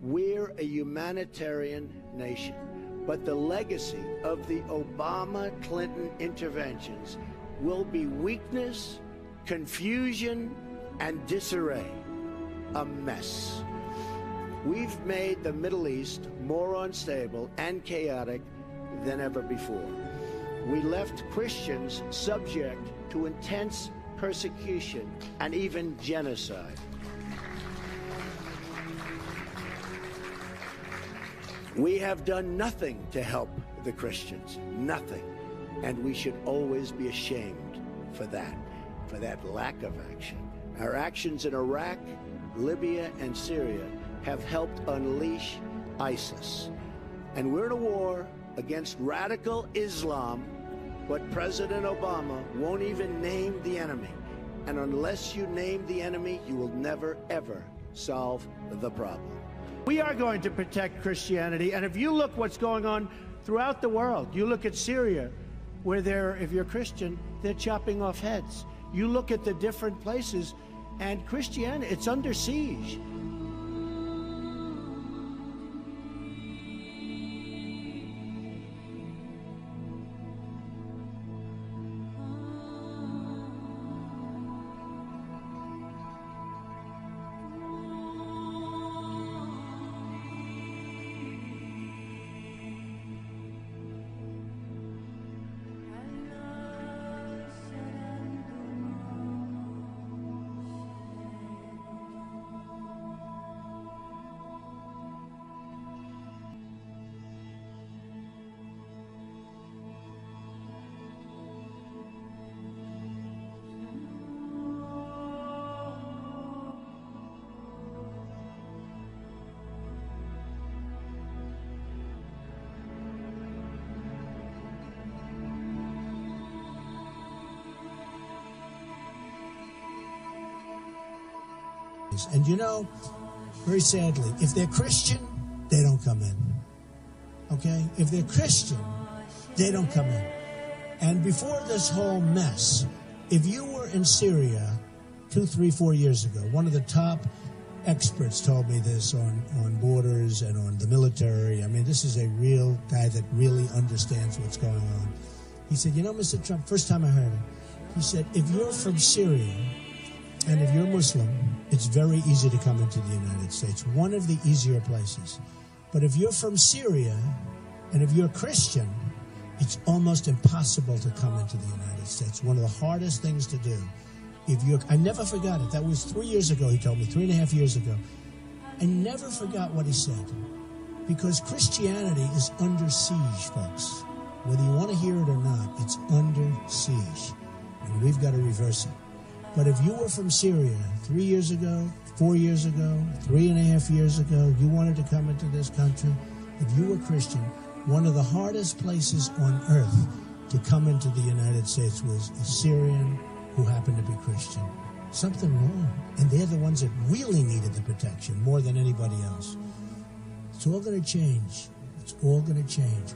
We're a humanitarian nation, but the legacy of the Obama-Clinton interventions will be weakness, confusion, and disarray. A mess. We've made the Middle East more unstable and chaotic than ever before. We left Christians subject to intense persecution and even genocide. We have done nothing to help the Christians, nothing. And we should always be ashamed for that lack of action. Our actions in Iraq, Libya, and Syria have helped unleash ISIS. And we're in a war against radical Islam, but President Obama won't even name the enemy. And unless you name the enemy, you will never, ever solve the problem. We are going to protect Christianity, and if you look what's going on throughout the world, you look at Syria, where if you're Christian, they're chopping off heads. You look at the different places, and Christianity, it's under siege. And you know, very sadly, if they're Christian, they don't come in. Okay? If they're Christian, they don't come in. And before this whole mess, if you were in Syria 2, 3, 4 years ago, one of the top experts told me this on borders and on the military. I mean, this is a real guy that really understands what's going on. He said, you know, Mr. Trump, first time I heard it, he said, if you're from Syria and if you're Muslim, it's very easy to come into the United States, one of the easier places. But if you're from Syria and if you're Christian, it's almost impossible to come into the United States. One of the hardest things to do. I never forgot it. That was 3 years ago, he told me, 3.5 years ago. I never forgot what he said. Because Christianity is under siege, folks. Whether you want to hear it or not, it's under siege. And we've got to reverse it. But if you were from Syria 3 years ago, 4 years ago, 3.5 years ago, you wanted to come into this country, if you were Christian, one of the hardest places on earth to come into the United States was a Syrian who happened to be Christian. Something wrong. And they're the ones that really needed the protection more than anybody else. It's all going to change. It's all going to change.